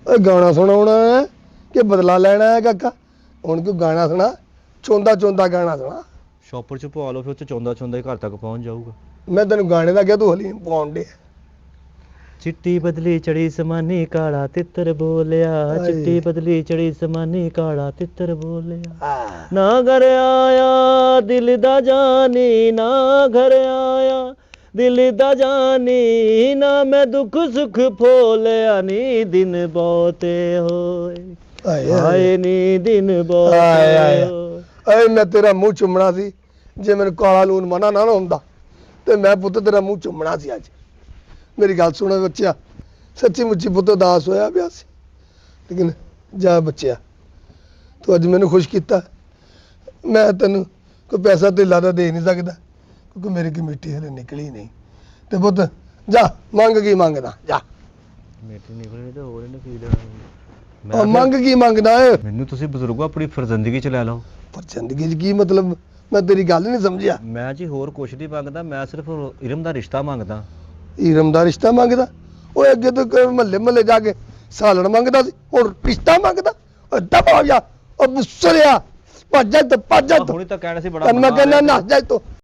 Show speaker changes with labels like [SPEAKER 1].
[SPEAKER 1] गाना सुनाना है कि बदला लेना है काका? हुण कोई गाना सुना, चोंदा चोंदा गाना सुना।
[SPEAKER 2] ਸ਼ੌਪਰ ਚ ਪਵਾ ਲਓ, ਫਿਰ ਉੱਥੇ ਚੌਂਦਾ ਚੌਂਦਾ ਹੀ ਘਰ ਤੱਕ ਪਹੁੰਚ ਜਾਊਗਾ।
[SPEAKER 1] मैं तेन गाने का क्या, तू हली पाउन डे।
[SPEAKER 2] ਚਿੱਟੀ ਬਦਲੀ ਚੜੀ ਸਮਾਨੀ ਕਾਲਾ ਤਿੱਤਰ ਬੋਲਿਆ,
[SPEAKER 1] ਹਾਏ।
[SPEAKER 2] ਚਿੱਟੀ ਬਦਲੀ ਚੜੀ ਸਮਾਨੀ ਕਾਲਾ ਤਿੱਤਰ ਬੋਲਿਆ।
[SPEAKER 1] हाँ।
[SPEAKER 2] ਨਾ ਘਰ ਆਇਆ ਦਿਲ ਦਾ ਜਾਨੀ, ਨਾ ਘਰ ਆਇਆ ਦਿਲ ਦਾ ਜਾਨੀ, ਨਾ ਮੈਂ ਦੁੱਖ ਸੁੱਖ ਫੋਲਿਆ ਨੀ, ਦਿਨ ਬਹੁਤੇ ਹੋਏ
[SPEAKER 1] हाय
[SPEAKER 2] ਹਾਏ ਨੀ, ਦਿਨ
[SPEAKER 1] ਹਾਏ
[SPEAKER 2] ਬਹੁਤੇ
[SPEAKER 1] ਹਾਏ।
[SPEAKER 2] ਹੋਏ।
[SPEAKER 1] अरे मैं तेरा मुंह चुमना सी, जे मैंने काला लून मना ना होंदा ते मैं पुत्त तेरा मुंह चुमना सी अज। मेरी गल सुन बच्चा, सच्ची मुच्ची पुत्त उदास होया पिया सी, लेकिन जा बच्चा तू अज मैनू खुश किया। मैं तेन कोई पैसा धिला तो दे नहीं सकता, क्योंकि मेरी कमेटी हले निकली नहीं। ते पुत्त जा मंग की मंगदा जा।
[SPEAKER 2] ਮੇਰੀ ਨਿਕਲਣੀ ਤੇ ਹੋਰ ਇਹਨੇ ਕੀ ਦੇਣਾ ਮੈਨੂੰ।
[SPEAKER 1] और मंग की मंगदा है?
[SPEAKER 2] ਮੈਨੂੰ ਤੁਸੀਂ ਬਜ਼ੁਰਗੋ ਆਪਣੀ ਫਰਜ਼ੰਦਗੀ ਚ ਲੈ ਲਓ।
[SPEAKER 1] पर जिंदगी च की मतलब, मैं तेरी गल नहीं समझिया।
[SPEAKER 2] ਮੈਂ ਜੀ ਹੋਰ ਕੁਛ ਨਹੀਂ ਮੰਗਦਾ, ਮੈਂ ਸਿਰਫ ਇਲਮ ਦਾ ਰਿਸ਼ਤਾ ਮੰਗਦਾ।
[SPEAKER 1] हीरम का रिश्ता मंगदा? ओए अगे तो महल्ले महल्ले जाके सालन मंगदा सी, हुण रिश्ता मंगदा? ओए दबा जा, ओ बुसरिया, भज जा तो भज जा तो।
[SPEAKER 2] ਹੁਣੀ ਤਾਂ ਕਹਿਣਾ ਸੀ ਬੜਾ
[SPEAKER 1] मैं कहना नस जा तो।